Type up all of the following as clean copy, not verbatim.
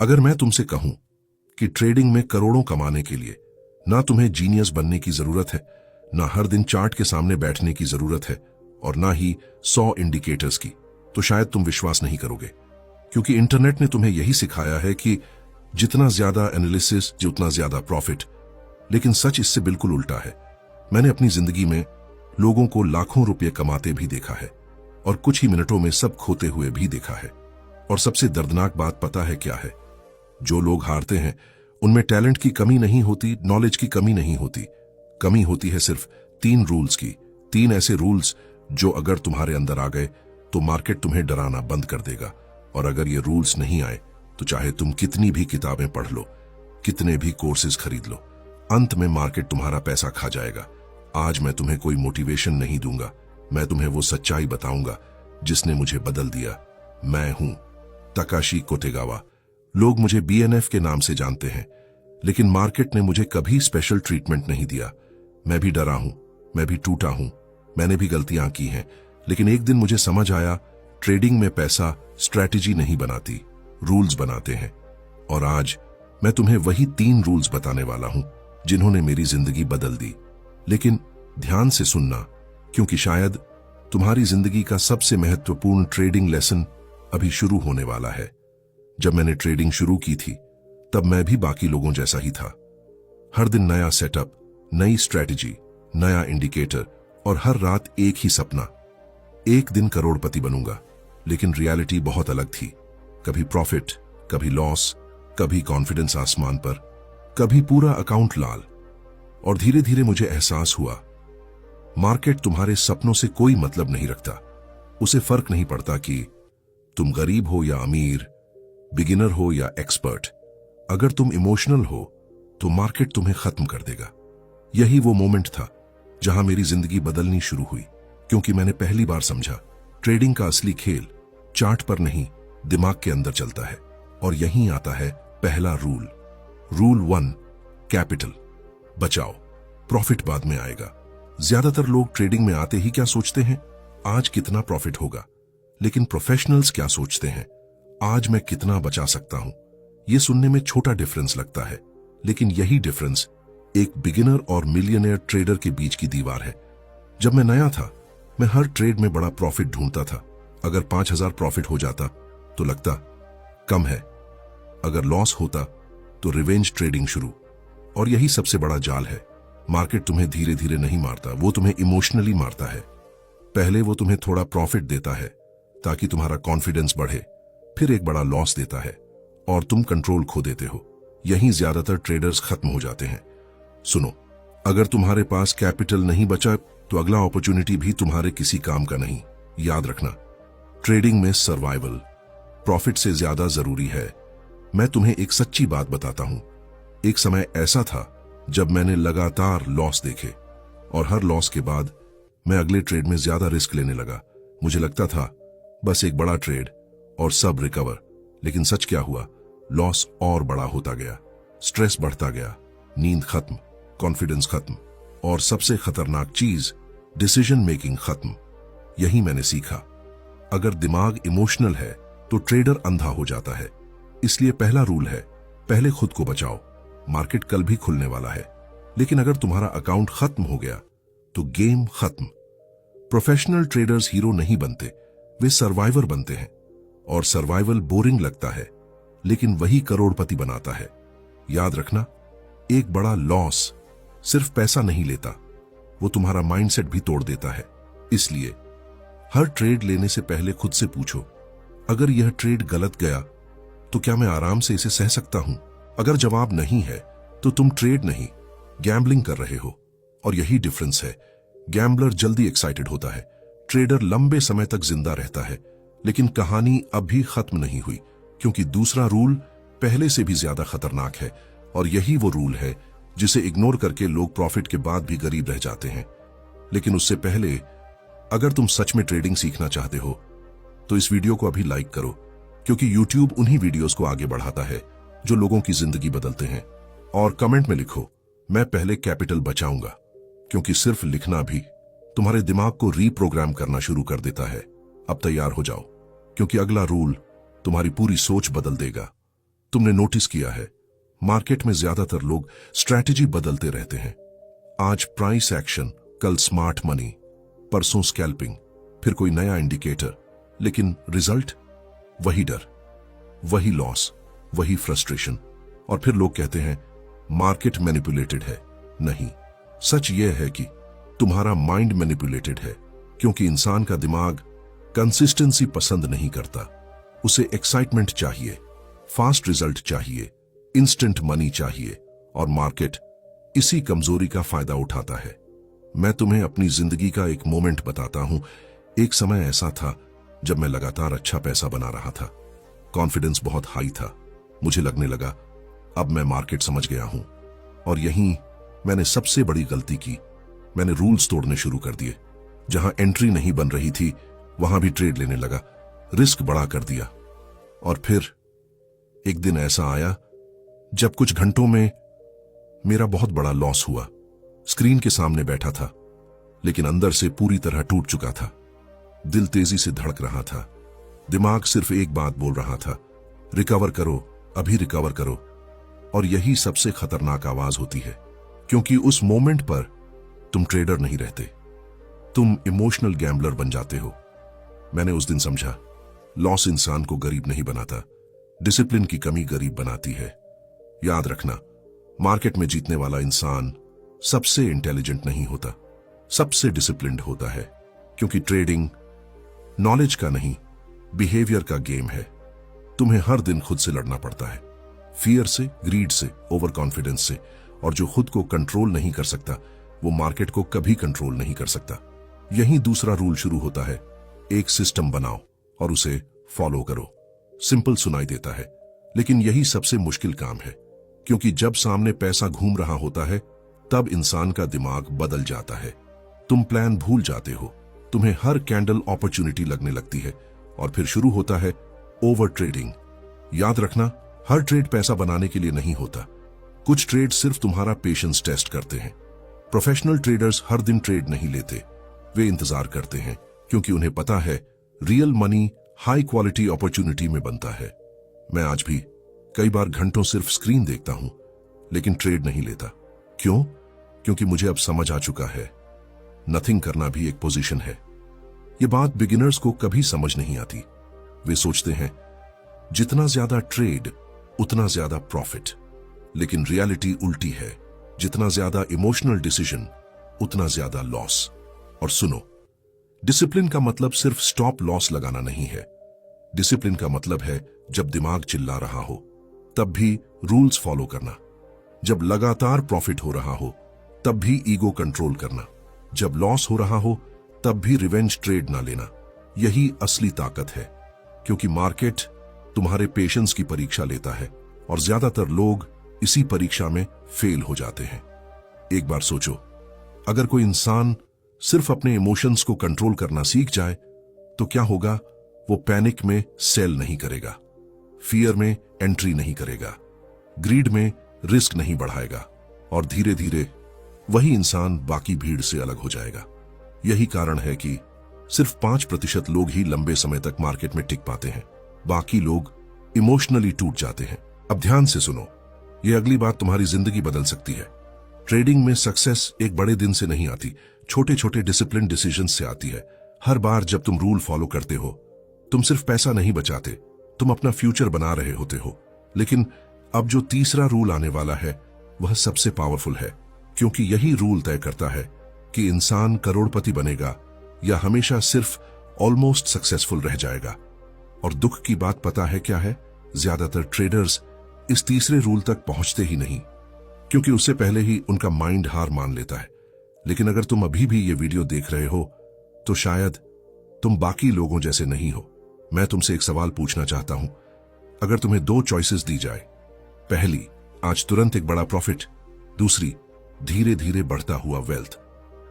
अगर मैं तुमसे कहूं कि ट्रेडिंग में करोड़ों कमाने के लिए ना तुम्हें जीनियस बनने की जरूरत है, ना हर दिन चार्ट के सामने बैठने की जरूरत है, और ना ही 100 इंडिकेटर्स की, तो शायद तुम विश्वास नहीं करोगे। क्योंकि इंटरनेट ने तुम्हें यही सिखाया है कि जितना ज्यादा एनालिसिस उतना ज्यादा प्रॉफिट। लेकिन सच इससे बिल्कुल उल्टा है। मैंने अपनी जिंदगी में लोगों को लाखों रुपए कमाते भी देखा है और कुछ ही मिनटों में सब खोते हुए भी देखा है। और सबसे दर्दनाक बात पता है क्या है? जो लोग हारते हैं उनमें टैलेंट की कमी नहीं होती, नॉलेज की कमी नहीं होती। कमी होती है सिर्फ 3 रूल्स की। 3 ऐसे रूल्स जो अगर तुम्हारे अंदर आ गए तो मार्केट तुम्हें डराना बंद कर देगा। और अगर ये रूल्स नहीं आए तो चाहे तुम कितनी भी किताबें पढ़ लो, कितने भी कोर्सेज खरीद लो, अंत में मार्केट तुम्हारा पैसा खा जाएगा। आज मैं तुम्हें कोई मोटिवेशन नहीं दूंगा, मैं तुम्हें वो सच्चाई बताऊंगा जिसने मुझे बदल दिया। मैं हूं तकाशी कोतेगावा। लोग मुझे BNF के नाम से जानते हैं, लेकिन मार्केट ने मुझे कभी स्पेशल ट्रीटमेंट नहीं दिया। मैं भी डरा हूं, मैं भी टूटा हूं, मैंने भी गलतियां की हैं, लेकिन एक दिन मुझे समझ आया, ट्रेडिंग में पैसा स्ट्रैटेजी नहीं बनाती, रूल्स बनाते हैं। और आज मैं तुम्हें वही 3 रूल्स बताने वाला हूं जिन्होंने मेरी जिंदगी बदल दी। लेकिन ध्यान से सुनना, क्योंकि शायद तुम्हारी जिंदगी का सबसे महत्वपूर्ण ट्रेडिंग लेसन अभी शुरू होने वाला है। जब मैंने ट्रेडिंग शुरू की थी तब मैं भी बाकी लोगों जैसा ही था। हर दिन नया सेटअप, नई स्ट्रैटेजी, नया इंडिकेटर और हर रात एक ही सपना, एक दिन करोड़पति बनूंगा। लेकिन रियलिटी बहुत अलग थी। कभी प्रॉफिट, कभी लॉस, कभी कॉन्फिडेंस आसमान पर, कभी पूरा अकाउंट लाल। और धीरे धीरे मुझे एहसास हुआ, मार्केट तुम्हारे सपनों से कोई मतलब नहीं रखता। उसे फर्क नहीं पड़ता कि तुम गरीब हो या अमीर, बिगिनर हो या एक्सपर्ट। अगर तुम इमोशनल हो तो मार्केट तुम्हें खत्म कर देगा। यही वो मोमेंट था जहां मेरी जिंदगी बदलनी शुरू हुई, क्योंकि मैंने पहली बार समझा ट्रेडिंग का असली खेल चार्ट पर नहीं, दिमाग के अंदर चलता है। और यहीं आता है पहला रूल। रूल 1, कैपिटल बचाओ, प्रॉफिट बाद में आएगा। ज्यादातर लोग ट्रेडिंग में आते ही क्या सोचते हैं? आज कितना प्रॉफिट होगा। लेकिन प्रोफेशनल्स क्या सोचते हैं? आज मैं कितना बचा सकता हूं। यह सुनने में छोटा डिफरेंस लगता है, लेकिन यही डिफरेंस एक बिगिनर और मिलियनेयर ट्रेडर के बीच की दीवार है। जब मैं नया था, मैं हर ट्रेड में बड़ा प्रॉफिट ढूंढता था। अगर 5000 प्रॉफिट हो जाता तो लगता कम है, अगर लॉस होता तो रिवेंज ट्रेडिंग शुरू। और यही सबसे बड़ा जाल है। मार्केट तुम्हें धीरे धीरे नहीं मारता, वो तुम्हें इमोशनली मारता है। पहले वो तुम्हें थोड़ा प्रॉफिट देता है ताकि तुम्हारा कॉन्फिडेंस बढ़े, फिर एक बड़ा लॉस देता है और तुम कंट्रोल खो देते हो। यहीं ज्यादातर ट्रेडर्स खत्म हो जाते हैं। सुनो, अगर तुम्हारे पास कैपिटल नहीं बचा तो अगला अपॉर्चुनिटी भी तुम्हारे किसी काम का नहीं। याद रखना, ट्रेडिंग में सर्वाइवल प्रॉफिट से ज्यादा जरूरी है। मैं तुम्हें एक सच्ची बात बताता हूं। एक समय ऐसा था जब मैंने लगातार लॉस देखे, और हर लॉस के बाद मैं अगले ट्रेड में ज्यादा रिस्क लेने लगा। मुझे लगता था बस एक बड़ा ट्रेड और सब रिकवर। लेकिन सच क्या हुआ? लॉस और बड़ा होता गया, स्ट्रेस बढ़ता गया, नींद खत्म, कॉन्फिडेंस खत्म, और सबसे खतरनाक चीज, डिसीजन मेकिंग खत्म। यही मैंने सीखा, अगर दिमाग इमोशनल है तो ट्रेडर अंधा हो जाता है। इसलिए पहला रूल है, पहले खुद को बचाओ। मार्केट कल भी खुलने वाला है, लेकिन अगर तुम्हारा अकाउंट खत्म हो गया तो गेम खत्म। प्रोफेशनल ट्रेडर्स हीरो नहीं बनते, वे सर्वाइवर बनते हैं। और सर्वाइवल बोरिंग लगता है, लेकिन वही करोड़पति बनाता है। याद रखना, एक बड़ा लॉस सिर्फ पैसा नहीं लेता, वो तुम्हारा माइंडसेट भी तोड़ देता है। इसलिए हर ट्रेड लेने से पहले खुद से पूछो, अगर यह ट्रेड गलत गया तो क्या मैं आराम से इसे सह सकता हूं? अगर जवाब नहीं है तो तुम ट्रेड नहीं, गैम्बलिंग कर रहे हो। और यही डिफरेंस है। गैम्बलर जल्दी एक्साइटेड होता है, ट्रेडर लंबे समय तक जिंदा रहता है। लेकिन कहानी अभी खत्म नहीं हुई, क्योंकि दूसरा रूल पहले से भी ज्यादा खतरनाक है। और यही वो रूल है जिसे इग्नोर करके लोग प्रॉफिट के बाद भी गरीब रह जाते हैं। लेकिन उससे पहले, अगर तुम सच में ट्रेडिंग सीखना चाहते हो तो इस वीडियो को अभी लाइक करो, क्योंकि YouTube उन्हीं वीडियोस को आगे बढ़ाता है जो लोगों की जिंदगी बदलते हैं। और कमेंट में लिखो, मैं पहले कैपिटल बचाऊंगा, क्योंकि सिर्फ लिखना भी तुम्हारे दिमाग को रीप्रोग्राम करना शुरू कर देता है। अब तैयार हो जाओ, क्योंकि अगला रूल तुम्हारी पूरी सोच बदल देगा। तुमने नोटिस किया है, मार्केट में ज्यादातर लोग स्ट्रैटेजी बदलते रहते हैं। आज प्राइस एक्शन, कल स्मार्ट मनी, परसों स्कैल्पिंग, फिर कोई नया इंडिकेटर, लेकिन रिजल्ट वही डर, वही लॉस, वही फ्रस्ट्रेशन। और फिर लोग कहते हैं मार्केट मैनिपुलेटेड है। नहीं, सच यह है कि तुम्हारा माइंड मैनिपुलेटेड है, क्योंकि इंसान का दिमाग कंसिस्टेंसी पसंद नहीं करता। उसे एक्साइटमेंट चाहिए, फास्ट रिजल्ट चाहिए, इंस्टेंट मनी चाहिए, और मार्केट इसी कमजोरी का फायदा उठाता है। मैं तुम्हें अपनी जिंदगी का एक मोमेंट बताता हूं। एक समय ऐसा था जब मैं लगातार अच्छा पैसा बना रहा था। कॉन्फिडेंस बहुत हाई था। मुझे लगने लगा अब मैं मार्केट समझ गया हूं। और यहीं मैंने सबसे बड़ी गलती की। मैंने रूल्स तोड़ने शुरू कर दिए। जहां एंट्री नहीं बन रही थी वहां भी ट्रेड लेने लगा, रिस्क बढ़ा कर दिया। और फिर एक दिन ऐसा आया जब कुछ घंटों में मेरा बहुत बड़ा लॉस हुआ। स्क्रीन के सामने बैठा था, लेकिन अंदर से पूरी तरह टूट चुका था। दिल तेजी से धड़क रहा था। दिमाग सिर्फ एक बात बोल रहा था, रिकवर करो, अभी रिकवर करो। और यही सबसे खतरनाक आवाज होती है, क्योंकि उस मोमेंट पर तुम ट्रेडर नहीं रहते, तुम इमोशनल गैम्बलर बन जाते हो। मैंने उस दिन समझा, लॉस इंसान को गरीब नहीं बनाता, डिसिप्लिन की कमी गरीब बनाती है। याद रखना, मार्केट में जीतने वाला इंसान सबसे इंटेलिजेंट नहीं होता, सबसे डिसिप्लिन्ड होता है। क्योंकि ट्रेडिंग नॉलेज का नहीं, बिहेवियर का गेम है। तुम्हें हर दिन खुद से लड़ना पड़ता है, फियर से, ग्रीड से, ओवर कॉन्फिडेंस से। और जो खुद को कंट्रोल नहीं कर सकता वो मार्केट को कभी कंट्रोल नहीं कर सकता। यही दूसरा रूल शुरू होता है, एक सिस्टम बनाओ और उसे फॉलो करो। सिंपल सुनाई देता है, लेकिन यही सबसे मुश्किल काम है। क्योंकि जब सामने पैसा घूम रहा होता है तब इंसान का दिमाग बदल जाता है। तुम प्लान भूल जाते हो, तुम्हें हर कैंडल अपॉर्चुनिटी लगने लगती है, और फिर शुरू होता है ओवर ट्रेडिंग। याद रखना, हर ट्रेड पैसा बनाने के लिए नहीं होता। कुछ ट्रेड सिर्फ तुम्हारा पेशेंस टेस्ट करते हैं। प्रोफेशनल ट्रेडर्स हर दिन ट्रेड नहीं लेते, वे इंतजार करते हैं, क्योंकि उन्हें पता है real money high quality opportunity में बनता है। मैं आज भी कई बार घंटों सिर्फ स्क्रीन देखता हूं, लेकिन ट्रेड नहीं लेता। क्यों? क्योंकि मुझे अब समझ आ चुका है, नथिंग करना भी एक पोजीशन है। यह बात बिगिनर्स को कभी समझ नहीं आती। वे सोचते हैं जितना ज्यादा ट्रेड उतना ज्यादा प्रॉफिट, लेकिन रियलिटी उल्टी है। जितना ज्यादा इमोशनल डिसीजन उतना ज्यादा लॉस। और सुनो, डिसिप्लिन का मतलब सिर्फ स्टॉप लॉस लगाना नहीं है। डिसिप्लिन का मतलब है जब दिमाग चिल्ला रहा हो तब भी रूल्स फॉलो करना, जब लगातार प्रॉफिट हो रहा हो तब भी ईगो कंट्रोल करना, जब लॉस हो रहा हो तब भी रिवेंज ट्रेड ना लेना। यही असली ताकत है, क्योंकि मार्केट तुम्हारे पेशेंस की परीक्षा लेता है, और ज्यादातर लोग इसी परीक्षा में फेल हो जाते हैं। एक बार सोचो, अगर कोई इंसान सिर्फ अपने इमोशंस को कंट्रोल करना सीख जाए तो क्या होगा? वो पैनिक में सेल नहीं करेगा, फियर में एंट्री नहीं करेगा, ग्रीड में रिस्क नहीं बढ़ाएगा, और धीरे धीरे वही इंसान बाकी भीड़ से अलग हो जाएगा। यही कारण है कि सिर्फ 5% लोग ही लंबे समय तक मार्केट में टिक पाते हैं, बाकी लोग इमोशनली टूट जाते हैं। अब ध्यान से सुनो, यह अगली बात तुम्हारी जिंदगी बदल सकती है। ट्रेडिंग में सक्सेस एक बड़े दिन से नहीं आती, छोटे छोटे डिसिप्लिन डिसीजन से आती है। हर बार जब तुम रूल फॉलो करते हो, तुम सिर्फ पैसा नहीं बचाते, तुम अपना फ्यूचर बना रहे होते हो। लेकिन अब जो तीसरा रूल आने वाला है वह सबसे पावरफुल है, क्योंकि यही रूल तय करता है कि इंसान करोड़पति बनेगा या हमेशा सिर्फ ऑलमोस्ट सक्सेसफुल रह जाएगा। और दुख की बात पता है क्या है? ज्यादातर ट्रेडर्स इस तीसरे रूल तक पहुंचते ही नहीं, क्योंकि उससे पहले ही उनका माइंड हार मान लेता है। लेकिन अगर तुम अभी भी ये वीडियो देख रहे हो तो शायद तुम बाकी लोगों जैसे नहीं हो। मैं तुमसे एक सवाल पूछना चाहता हूं, अगर तुम्हें 2 चॉइसेस दी जाए, पहली आज तुरंत एक बड़ा प्रॉफिट, दूसरी धीरे धीरे बढ़ता हुआ वेल्थ,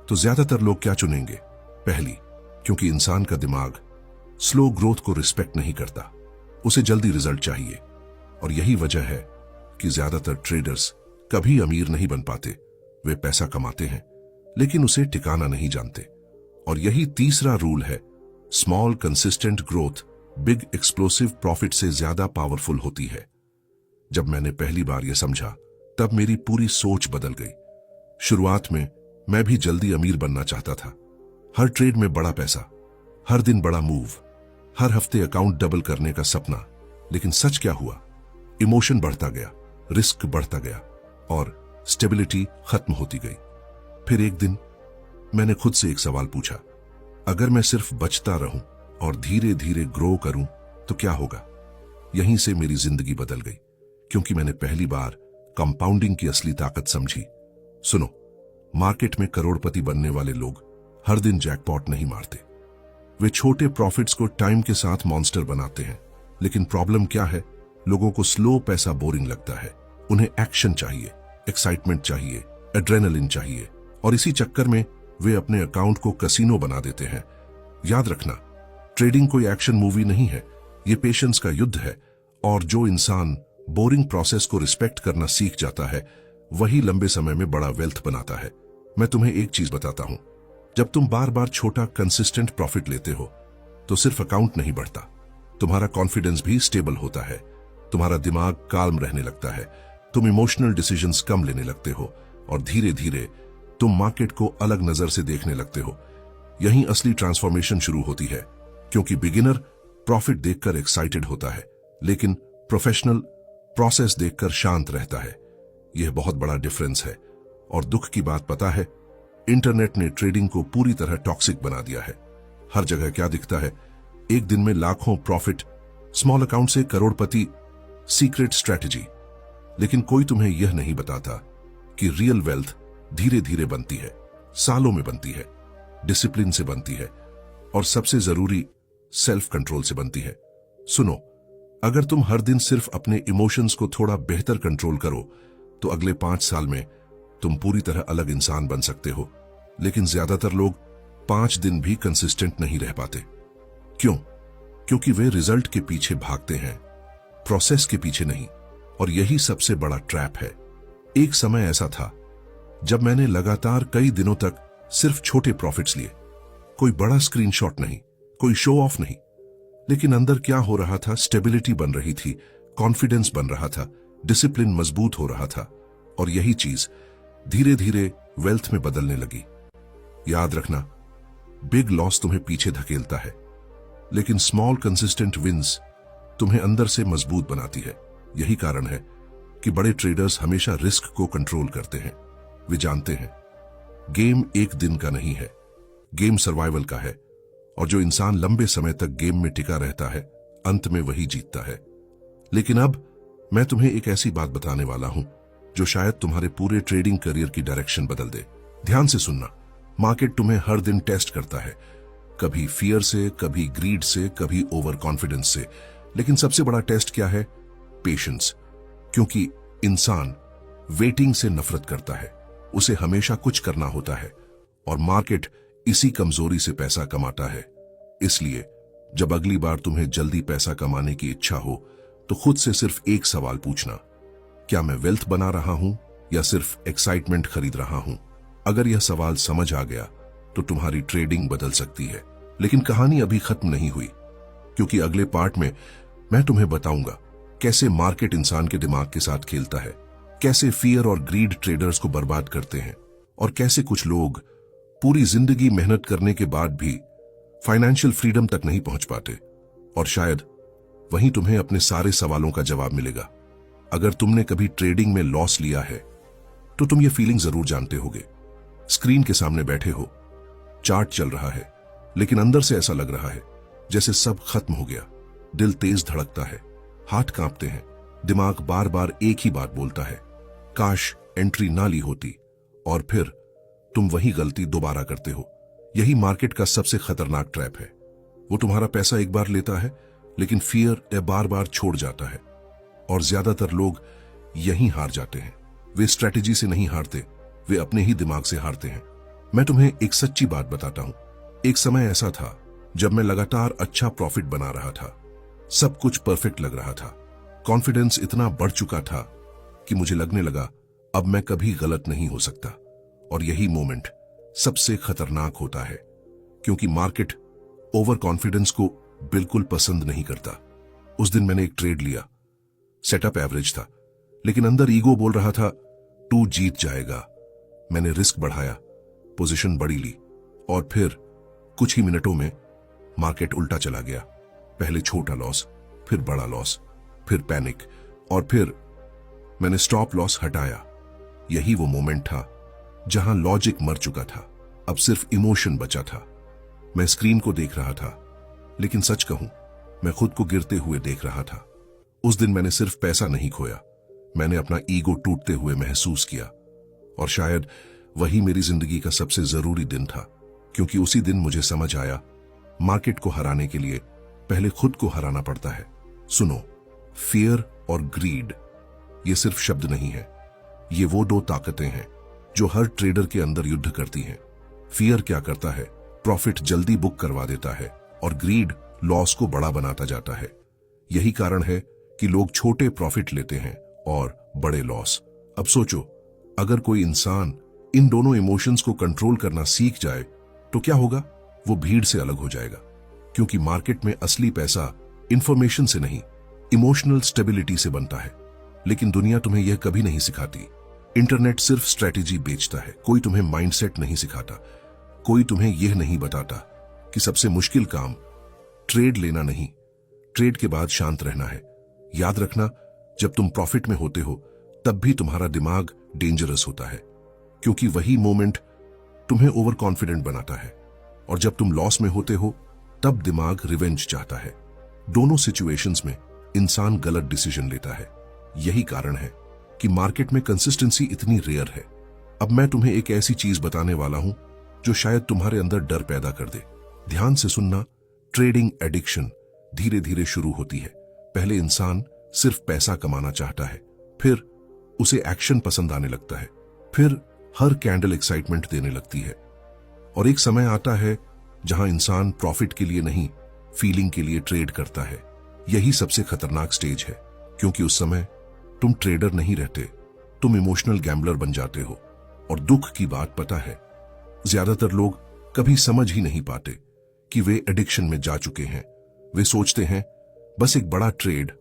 तो ज्यादातर लोग क्या चुनेंगे? पहली, क्योंकि इंसान का दिमाग स्लो ग्रोथ को रिस्पेक्ट नहीं करता, उसे जल्दी रिजल्ट चाहिए। और यही वजह है कि ज्यादातर ट्रेडर्स कभी अमीर नहीं बन पाते। वे पैसा कमाते हैं लेकिन उसे टिकाना नहीं जानते। और यही तीसरा रूल है, small consistent growth big explosive profit से ज्यादा पावरफुल होती है। जब मैंने पहली बार यह समझा, तब मेरी पूरी सोच बदल गई। शुरुआत में मैं भी जल्दी अमीर बनना चाहता था। हर ट्रेड में बड़ा पैसा, हर दिन बड़ा मूव, हर हफ्ते अकाउंट डबल करने का सपना। लेकिन सच क्या हुआ? इमोशन बढ़ता गया, रिस्क बढ़ता गया और स्टेबिलिटी खत्म होती गई। फिर एक दिन मैंने खुद से एक सवाल पूछा, अगर मैं सिर्फ बचता रहूं और धीरे धीरे ग्रो करूं तो क्या होगा? यहीं से मेरी जिंदगी बदल गई, क्योंकि मैंने पहली बार कंपाउंडिंग की असली ताकत समझी। सुनो, मार्केट में करोड़पति बनने वाले लोग हर दिन जैकपॉट नहीं मारते। वे छोटे प्रॉफिट्स को टाइम के साथ मॉन्स्टर बनाते हैं। लेकिन प्रॉब्लम क्या है? लोगों को स्लो पैसा बोरिंग लगता है। उन्हें एक्शन चाहिए, एक्साइटमेंट चाहिए, एड्रेनलिन चाहिए, और इसी चक्कर में वे अपने अकाउंट को कसिनो बना देते हैं। याद रखना, ट्रेडिंग कोई एक्शन मूवी नहीं है, ये पेशेंस का युद्ध है। और जो इंसान बोरिंग प्रोसेस को रिस्पेक्ट करना सीख जाता है, वही लंबे समय में बड़ा वेल्थ बनाता है। मैं तुम्हें एक चीज बताता हूं, जब तुम बार बार छोटा कंसिस्टेंट प्रॉफिट लेते हो तो सिर्फ अकाउंट नहीं बढ़ता, तुम्हारा कॉन्फिडेंस भी स्टेबल होता है, तुम्हारा दिमाग काल्म रहने लगता है, तुम इमोशनल डिसीजंस कम लेने लगते हो और धीरे धीरे तुम मार्केट को अलग नजर से देखने लगते हो। यहीं असली ट्रांसफॉर्मेशन शुरू होती है, क्योंकि बिगिनर प्रॉफिट देखकर एक्साइटेड होता है, लेकिन प्रोफेशनल प्रोसेस देखकर शांत रहता है। यह बहुत बड़ा डिफरेंस है। और दुख की बात पता है, इंटरनेट ने ट्रेडिंग को पूरी तरह टॉक्सिक बना दिया है। हर जगह क्या दिखता है? एक दिन में लाखों प्रॉफिट, स्मॉल अकाउंट से करोड़पति, सीक्रेट स्ट्रैटेजी। लेकिन कोई तुम्हें यह नहीं बताता कि रियल वेल्थ धीरे धीरे बनती है, सालों में बनती है, डिसिप्लिन से बनती है, और सबसे जरूरी सेल्फ कंट्रोल से बनती है। सुनो, अगर तुम हर दिन सिर्फ अपने इमोशंस को थोड़ा बेहतर कंट्रोल करो तो अगले 5 साल में तुम पूरी तरह अलग इंसान बन सकते हो। लेकिन ज्यादातर लोग 5 दिन भी कंसिस्टेंट नहीं रह पाते। क्यों? क्योंकि वे रिजल्ट के पीछे भागते हैं, प्रोसेस के पीछे नहीं। और यही सबसे बड़ा ट्रैप है। एक समय ऐसा था जब मैंने लगातार कई दिनों तक सिर्फ छोटे प्रॉफिट्स लिए, कोई बड़ा स्क्रीनशॉट नहीं, कोई शो ऑफ नहीं, लेकिन अंदर क्या हो रहा था? स्टेबिलिटी बन रही थी, कॉन्फिडेंस बन रहा था, डिसिप्लिन मजबूत हो रहा था, और यही चीज धीरे धीरे वेल्थ में बदलने लगी। याद रखना, बिग लॉस तुम्हें पीछे धकेलता है, लेकिन स्मॉल कंसिस्टेंट विंस तुम्हें अंदर से मजबूत बनाती है। यही कारण है कि बड़े ट्रेडर्स हमेशा रिस्क को कंट्रोल करते हैं। वे जानते हैं गेम एक दिन का नहीं है, गेम सर्वाइवल का है, और जो इंसान लंबे समय तक गेम में टिका रहता है, अंत में वही जीतता है। लेकिन अब मैं तुम्हें एक ऐसी बात बताने वाला हूं जो शायद तुम्हारे पूरे ट्रेडिंग करियर की डायरेक्शन बदल दे। ध्यान से सुनना। मार्केट तुम्हें हर दिन टेस्ट करता है, कभी फियर से, कभी ग्रीड से, कभी ओवर कॉन्फिडेंस से। लेकिन सबसे बड़ा टेस्ट क्या है? पेशेंस। क्योंकि इंसान वेटिंग से नफरत करता है, उसे हमेशा कुछ करना होता है, और मार्केट इसी कमजोरी से पैसा कमाता है। इसलिए जब अगली बार तुम्हें जल्दी पैसा कमाने की इच्छा हो तो खुद से सिर्फ एक सवाल पूछना, क्या मैं वेल्थ बना रहा हूं या सिर्फ एक्साइटमेंट खरीद रहा हूं? अगर यह सवाल समझ आ गया तो तुम्हारी ट्रेडिंग बदल सकती है। लेकिन कहानी अभी खत्म नहीं हुई, क्योंकि अगले पार्ट में मैं तुम्हें बताऊंगा कैसे मार्केट इंसान के दिमाग के साथ खेलता है, कैसे फियर और ग्रीड ट्रेडर्स को बर्बाद करते हैं, और कैसे कुछ लोग पूरी जिंदगी मेहनत करने के बाद भी फाइनेंशियल फ्रीडम तक नहीं पहुंच पाते। और शायद वहीं तुम्हें अपने सारे सवालों का जवाब मिलेगा। अगर तुमने कभी ट्रेडिंग में लॉस लिया है तो तुम ये फीलिंग जरूर जानते होगे। स्क्रीन के सामने बैठे हो, चार्ट चल रहा है, लेकिन अंदर से ऐसा लग रहा है जैसे सब खत्म हो गया। दिल तेज धड़कता है, हाथ कांपते हैं, दिमाग बार बार एक ही बात बोलता है, काश एंट्री ना ली होती। और फिर तुम वही गलती दोबारा करते हो। यही मार्केट का सबसे खतरनाक ट्रैप है। वो तुम्हारा पैसा एक बार लेता है, लेकिन फियर बार बार छोड़ जाता है। और ज्यादातर लोग यहीं हार जाते हैं। वे स्ट्रैटेजी से नहीं हारते, वे अपने ही दिमाग से हारते हैं। मैं तुम्हें एक सच्ची बात बताता हूं। एक समय ऐसा था जब मैं लगातार अच्छा प्रॉफिट बना रहा था, सब कुछ परफेक्ट लग रहा था, कॉन्फिडेंस इतना बढ़ चुका था कि मुझे लगने लगा अब मैं कभी गलत नहीं हो सकता। और यही मोमेंट सबसे खतरनाक होता है, क्योंकि मार्केट ओवर कॉन्फिडेंस को बिल्कुल पसंद नहीं करता। उस दिन मैंने एक ट्रेड लिया, सेटअप एवरेज था, लेकिन अंदर ईगो बोल रहा था तू जीत जाएगा। मैंने रिस्क बढ़ाया, पोजीशन बड़ी ली और फिर कुछ ही मिनटों में मार्केट उल्टा चला गया। पहले छोटा लॉस, फिर बड़ा लॉस, फिर पैनिक और फिर मैंने स्टॉप लॉस हटाया। यही वो मोमेंट था जहां लॉजिक मर चुका था, अब सिर्फ इमोशन बचा था। मैं स्क्रीन को देख रहा था, लेकिन सच कहूं मैं खुद को गिरते हुए देख रहा था। उस दिन मैंने सिर्फ पैसा नहीं खोया, मैंने अपना ईगो टूटते हुए महसूस किया। और शायद वही मेरी जिंदगी का सबसे जरूरी दिन था, क्योंकि उसी दिन मुझे समझ आया मार्केट को हराने के लिए पहले खुद को हराना पड़ता है। सुनो, फियर और ग्रीड ये सिर्फ शब्द नहीं है, ये वो दो ताकतें हैं जो हर ट्रेडर के अंदर युद्ध करती हैं। फियर क्या करता है? प्रॉफिट जल्दी बुक करवा देता है और ग्रीड लॉस को बड़ा बनाता जाता है। यही कारण है कि लोग छोटे प्रॉफिट लेते हैं और बड़े लॉस। अब सोचो, अगर कोई इंसान इन दोनों इमोशंस को कंट्रोल करना सीख जाए तो क्या होगा? वो भीड़ से अलग हो जाएगा, क्योंकि मार्केट में असली पैसा इंफॉर्मेशन से नहीं, इमोशनल स्टेबिलिटी से बनता है। लेकिन दुनिया तुम्हें यह कभी नहीं सिखाती। इंटरनेट सिर्फ स्ट्रेटेजी बेचता है, कोई तुम्हें माइंडसेट नहीं सिखाता। कोई तुम्हें यह नहीं बताता कि सबसे मुश्किल काम ट्रेड लेना नहीं, ट्रेड के बाद शांत रहना है। याद रखना, जब तुम प्रॉफिट में होते हो तब भी तुम्हारा दिमाग डेंजरस होता है, क्योंकि वही मोमेंट तुम्हें ओवर कॉन्फिडेंट बनाता है। और जब तुम लॉस में होते हो तब दिमाग रिवेंज चाहता है। दोनों सिचुएशंस में इंसान गलत डिसीजन लेता है। यही कारण है कि मार्केट में कंसिस्टेंसी इतनी रेयर है। अब मैं तुम्हें एक ऐसी चीज बताने वाला हूं जो शायद तुम्हारे अंदर डर पैदा कर दे। ध्यान से सुनना, ट्रेडिंग एडिक्शन धीरे धीरे शुरू होती है। पहले इंसान सिर्फ पैसा कमाना चाहता है, फिर उसे एक्शन पसंद आने लगता है, फिर हर कैंडल एक्साइटमेंट देने लगती है। और एक समय आता है जहां इंसान प्रॉफिट के लिए नहीं, फीलिंग के लिए ट्रेड करता है। यही सबसे खतरनाक स्टेज है, क्योंकि उस समय तुम ट्रेडर नहीं रहते, तुम इमोशनल गैम्बलर बन जाते हो। और दुख की बात पता है, ज्यादातर लोग कभी समझ ही नहीं पाते कि वे एडिक्शन में जा चुके हैं। वे सोचते हैं बस एक बड़ा ट्रेड,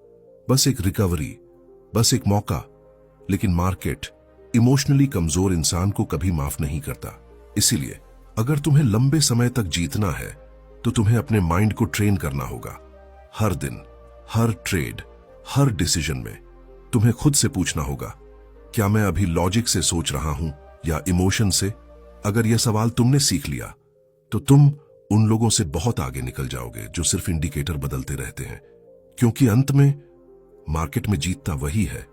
बस एक रिकवरी, बस एक मौका। लेकिन मार्केट इमोशनली कमजोर इंसान को कभी माफ नहीं करता। इसीलिए अगर तुम्हें लंबे समय तक जीतना है तो तुम्हें अपने माइंड को ट्रेन करना होगा। हर दिन, हर ट्रेड, हर डिसीजन में तुम्हें खुद से पूछना होगा, क्या मैं अभी लॉजिक से सोच रहा हूं या इमोशन से? अगर यह सवाल तुमने सीख लिया तो तुम उन लोगों से बहुत आगे निकल जाओगे जो सिर्फ इंडिकेटर बदलते रहते हैं। क्योंकि अंत में मार्केट में जीतता वही है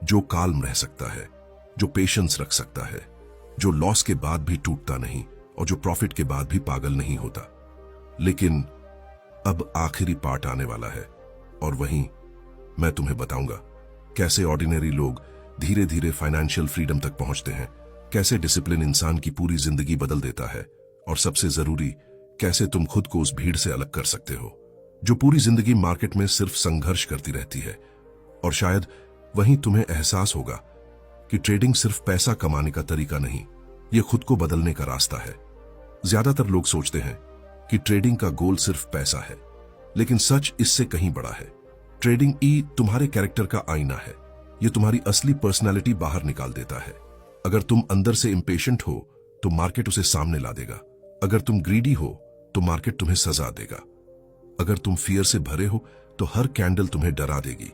जो काल्म रह सकता है, जो पेशेंस रख सकता है, जो लॉस के बाद भी टूटता नहीं और जो प्रॉफिट के बाद भी पागल नहीं होता। लेकिन अब आखिरी पार्ट आने वाला है और वहीं मैं तुम्हें बताऊंगा कैसे ऑर्डिनरी लोग धीरे धीरे फाइनेंशियल फ्रीडम तक पहुंचते हैं, कैसे डिसिप्लिन इंसान की पूरी जिंदगी बदल देता है, और सबसे जरूरी कैसे तुम खुद को उस भीड़ से अलग कर सकते हो जो पूरी जिंदगी मार्केट में सिर्फ संघर्ष करती रहती है। और शायद वहीं तुम्हें एहसास होगा कि ट्रेडिंग सिर्फ पैसा कमाने का तरीका नहीं, यह खुद को बदलने का रास्ता है। ज्यादातर लोग सोचते हैं कि ट्रेडिंग का गोल सिर्फ पैसा है, लेकिन सच इससे कहीं बड़ा है। ट्रेडिंग तुम्हारे कैरेक्टर का आईना है। यह तुम्हारी असली पर्सनालिटी बाहर निकाल देता है। अगर तुम अंदर से इंपेशेंट हो तो मार्केट उसे सामने ला देगा। अगर तुम ग्रीडी हो तो मार्केट तुम्हें सजा देगा। अगर तुम फियर से भरे हो तो हर कैंडल तुम्हें डरा देगी।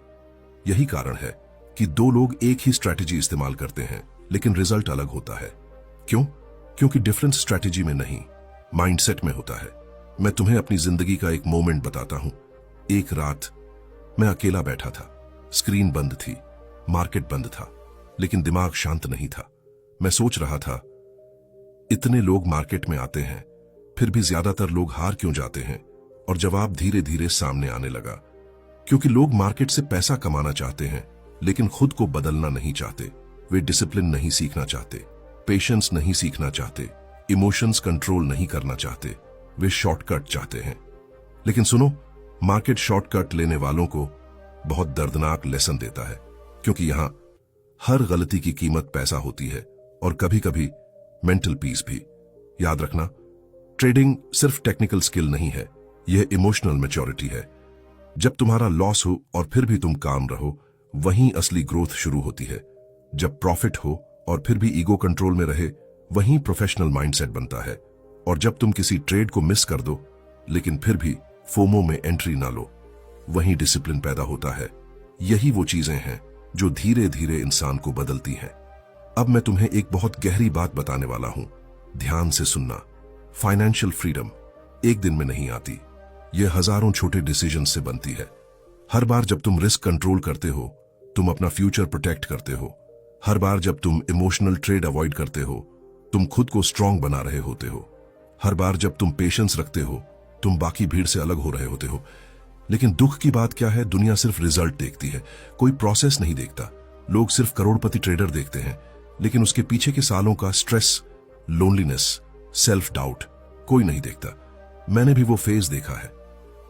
यही कारण है कि दो लोग एक ही स्ट्रैटेजी इस्तेमाल करते हैं, लेकिन रिजल्ट अलग होता है। क्यों? क्योंकि डिफरेंस स्ट्रैटेजी में नहीं, माइंडसेट में होता है। मैं तुम्हें अपनी जिंदगी का एक मोमेंट बताता हूं। एक रात मैं अकेला बैठा था, स्क्रीन बंद थी, मार्केट बंद था, लेकिन दिमाग शांत नहीं था। मैं सोच रहा था, इतने लोग मार्केट में आते हैं, फिर भी ज्यादातर लोग हार क्यों जाते हैं? और जवाब धीरे धीरे सामने आने लगा। क्योंकि लोग मार्केट से पैसा कमाना चाहते हैं, लेकिन खुद को बदलना नहीं चाहते। वे डिसिप्लिन नहीं सीखना चाहते, पेशेंस नहीं सीखना चाहते, इमोशंस कंट्रोल नहीं करना चाहते। वे शॉर्टकट चाहते हैं। लेकिन सुनो, मार्केट शॉर्टकट लेने वालों को बहुत दर्दनाक लेसन देता है, क्योंकि यहां हर गलती की कीमत पैसा होती है और कभी कभी मेंटल पीस भी। याद रखना, ट्रेडिंग सिर्फ टेक्निकल स्किल नहीं है, यह इमोशनल मैच्योरिटी है। जब तुम्हारा लॉस हो और फिर भी तुम काम रहो, वहीं असली ग्रोथ शुरू होती है। जब प्रॉफिट हो और फिर भी ईगो कंट्रोल में रहे, वहीं प्रोफेशनल माइंडसेट बनता है। और जब तुम किसी ट्रेड को मिस कर दो लेकिन फिर भी फोमो में एंट्री ना लो, वहीं डिसिप्लिन पैदा होता है। यही वो चीजें हैं जो धीरे धीरे इंसान को बदलती हैं। अब मैं तुम्हें एक बहुत गहरी बात बताने वाला हूं, ध्यान से सुनना। फाइनेंशियल फ्रीडम एक दिन में नहीं आती, यह हजारों छोटे डिसीजन से बनती है। हर बार जब तुम रिस्क कंट्रोल करते हो, तुम अपना फ्यूचर प्रोटेक्ट करते हो। हर बार जब तुम इमोशनल ट्रेड अवॉइड करते हो, तुम खुद को स्ट्रांग बना रहे होते हो। हर बार जब तुम पेशेंस रखते हो, तुम बाकी भीड़ से अलग हो रहे होते हो। लेकिन दुख की बात क्या है, दुनिया सिर्फ रिजल्ट देखती है, कोई प्रोसेस नहीं देखता। लोग सिर्फ करोड़पति ट्रेडर देखते हैं, लेकिन उसके पीछे के सालों का स्ट्रेस, लोनलीनेस, सेल्फ डाउट कोई नहीं देखता। मैंने भी वो फेज देखा है।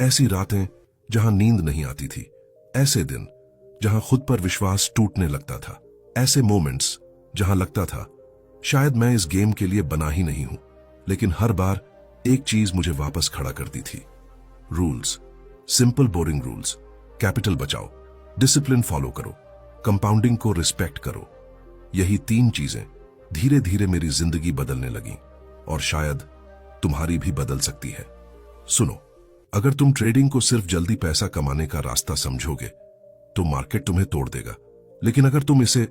ऐसी रातें जहां नींद नहीं आती थी, ऐसे दिन जहां खुद पर विश्वास टूटने लगता था, ऐसे मोमेंट्स जहां लगता था शायद मैं इस गेम के लिए बना ही नहीं हूं। लेकिन हर बार एक चीज मुझे वापस खड़ा करती थी, rules. Simple boring rules. Capital बचाओ, डिसिप्लिन फॉलो करो, कंपाउंडिंग को रिस्पेक्ट करो। यही 3 चीजें धीरे धीरे मेरी जिंदगी बदलने लगी, और शायद तुम्हारी भी बदल सकती है। सुनो, अगर तुम ट्रेडिंग को सिर्फ जल्दी पैसा कमाने का रास्ता समझोगे तो मार्केट तुम्हें तोड़ देगा। लेकिन अगर तुम इसे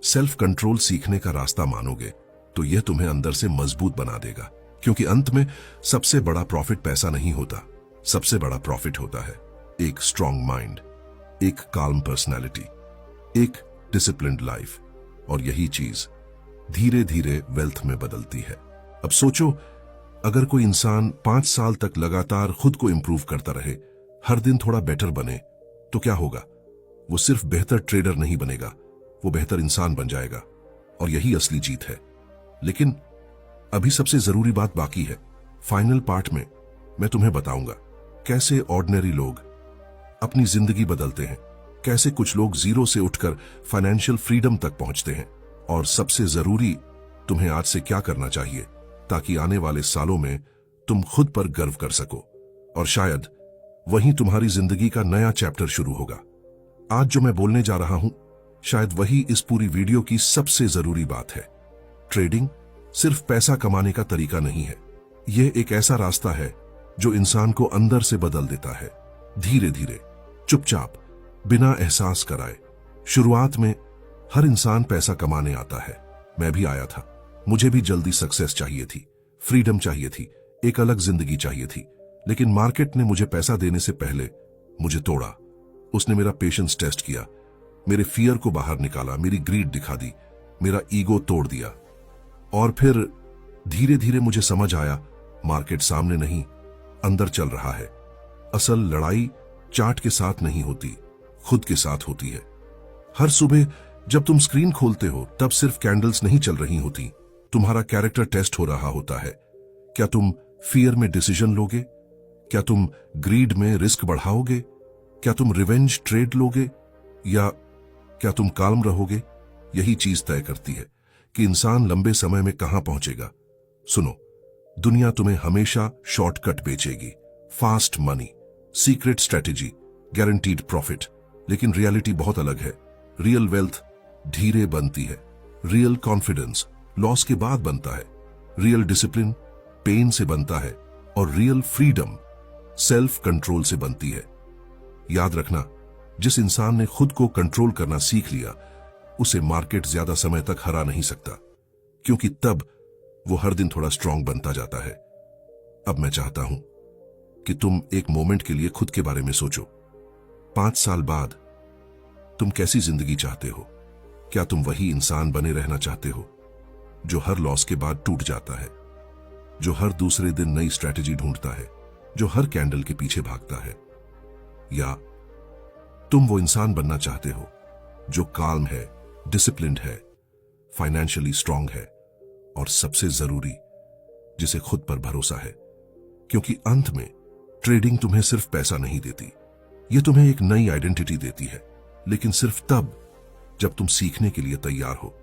सेल्फ कंट्रोल सीखने का रास्ता मानोगे तो यह तुम्हें अंदर से मजबूत बना देगा। क्योंकि अंत में सबसे बड़ा प्रॉफिट पैसा नहीं होता, सबसे बड़ा प्रॉफिट होता है एक स्ट्रांग माइंड, एक काल्म पर्सनैलिटी, एक डिसिप्लिन्ड लाइफ। और यही चीज धीरे धीरे वेल्थ में बदलती है। अब सोचो, अगर कोई इंसान 5 साल तक लगातार खुद को इंप्रूव करता रहे, हर दिन थोड़ा बेटर बने, तो क्या होगा? वो सिर्फ बेहतर ट्रेडर नहीं बनेगा, वो बेहतर इंसान बन जाएगा। और यही असली जीत है। लेकिन अभी सबसे जरूरी बात बाकी है। फाइनल पार्ट में मैं तुम्हें बताऊंगा कैसे ऑर्डिनरी लोग अपनी जिंदगी बदलते हैं, कैसे कुछ लोग जीरो से उठकर फाइनेंशियल फ्रीडम तक पहुंचते हैं, और सबसे जरूरी तुम्हें आज से क्या करना चाहिए ताकि आने वाले सालों में तुम खुद पर गर्व कर सको। और शायद वहीं तुम्हारी जिंदगी का नया चैप्टर शुरू होगा। आज जो मैं बोलने जा रहा हूं, शायद वही इस पूरी वीडियो की सबसे जरूरी बात है। ट्रेडिंग सिर्फ पैसा कमाने का तरीका नहीं है, यह एक ऐसा रास्ता है जो इंसान को अंदर से बदल देता है, धीरे धीरे, चुपचाप, बिना एहसास कराए। शुरुआत में हर इंसान पैसा कमाने आता है, मैं भी आया था। मुझे भी जल्दी सक्सेस चाहिए थी, फ्रीडम चाहिए थी, एक अलग जिंदगी चाहिए थी। लेकिन मार्केट ने मुझे पैसा देने से पहले मुझे तोड़ा। उसने मेरा पेशेंस टेस्ट किया, मेरे फियर को बाहर निकाला, मेरी ग्रीड दिखा दी, मेरा ईगो तोड़ दिया। और फिर धीरे धीरे मुझे समझ आया, मार्केट सामने नहीं, अंदर चल रहा है। असल लड़ाई चार्ट के साथ नहीं होती, खुद के साथ होती है। हर सुबह जब तुम स्क्रीन खोलते हो, तब सिर्फ कैंडल्स नहीं चल रही होती, तुम्हारा कैरेक्टर टेस्ट हो रहा होता है। क्या तुम फियर में डिसीजन लोगे? क्या तुम ग्रीड में रिस्क बढ़ाओगे? क्या तुम रिवेंज ट्रेड लोगे, या क्या तुम काल्म रहोगे? यही चीज तय करती है कि इंसान लंबे समय में कहां पहुंचेगा। सुनो, दुनिया तुम्हें हमेशा शॉर्टकट बेचेगी, fast money, secret strategy, guaranteed profit. लेकिन रियलिटी बहुत अलग है। रियल वेल्थ धीरे बनती है, रियल कॉन्फिडेंस लॉस के बाद बनता है, रियल डिसिप्लिन पेन से बनता है, और रियल फ्रीडम सेल्फ कंट्रोल से बनती है। याद रखना, जिस इंसान ने खुद को कंट्रोल करना सीख लिया, उसे मार्केट ज्यादा समय तक हरा नहीं सकता, क्योंकि तब वो हर दिन थोड़ा स्ट्रांग बनता जाता है। अब मैं चाहता हूं कि तुम एक मोमेंट के लिए खुद के बारे में सोचो। 5 साल बाद तुम कैसी जिंदगी चाहते हो? क्या तुम वही इंसान बने रहना चाहते हो जो हर लॉस के बाद टूट जाता है, जो हर दूसरे दिन नई स्ट्रैटेजी ढूंढता है, जो हर कैंडल के पीछे भागता है? या तुम वो इंसान बनना चाहते हो जो काल्म है, डिसिप्लिन्ड है, फाइनेंशियली स्ट्रांग है, और सबसे जरूरी, जिसे खुद पर भरोसा है? क्योंकि अंत में ट्रेडिंग तुम्हें सिर्फ पैसा नहीं देती, यह तुम्हें एक नई आइडेंटिटी देती है। लेकिन सिर्फ तब जब तुम सीखने के लिए तैयार हो,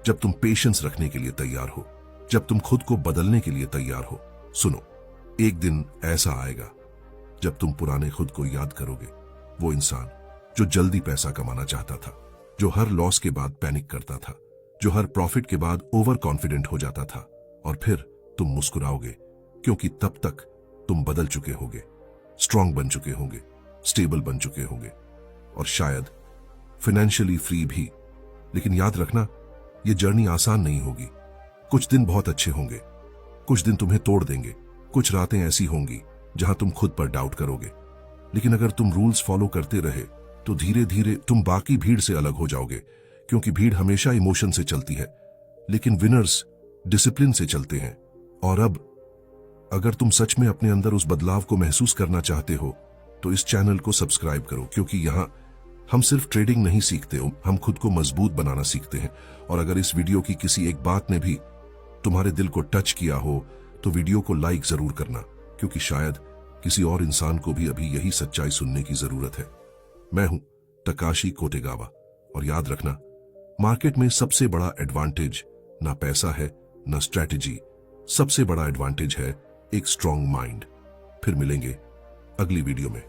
जब तुम पेशेंस रखने के लिए तैयार हो, जब तुम खुद को बदलने के लिए तैयार हो। सुनो, एक दिन ऐसा आएगा जब तुम पुराने खुद को याद करोगे, वो इंसान, जो जल्दी पैसा कमाना चाहता था, जो हर लॉस के बाद पैनिक करता था, जो हर प्रॉफिट के बाद ओवर कॉन्फिडेंट हो जाता था। और फिर तुम मुस्कुराओगे, क्योंकि तब तक तुम बदल चुके होगे, स्ट्रांग बन चुके होंगे, स्टेबल बन चुके होंगे और शायद फाइनेंशियली फ्री भी। लेकिन याद रखना, ये जर्नी आसान नहीं होगी। कुछ दिन बहुत अच्छे होंगे, कुछ दिन तुम्हें तोड़ देंगे, कुछ रातें ऐसी होंगी जहां तुम खुद पर डाउट करोगे। लेकिन अगर तुम रूल्स फॉलो करते रहे तो धीरे धीरे तुम बाकी भीड़ से अलग हो जाओगे, क्योंकि भीड़ हमेशा इमोशन से चलती है, लेकिन विनर्स डिसिप्लिन से चलते हैं। और अब अगर तुम सच में अपने अंदर उस बदलाव को महसूस करना चाहते हो तो इस चैनल को सब्सक्राइब करो, क्योंकि यहां हम सिर्फ ट्रेडिंग नहीं सीखते, हम खुद को मजबूत बनाना सीखते हैं। और अगर इस वीडियो की किसी एक बात ने भी तुम्हारे दिल को टच किया हो तो वीडियो को लाइक जरूर करना, क्योंकि शायद किसी और इंसान को भी अभी यही सच्चाई सुनने की जरूरत है। मैं हूं तकाशी कोटेगावा, और याद रखना, मार्केट में सबसे बड़ा एडवांटेज ना पैसा है ना स्ट्रैटेजी, सबसे बड़ा एडवांटेज है एक स्ट्रांग माइंड। फिर मिलेंगे अगली वीडियो में।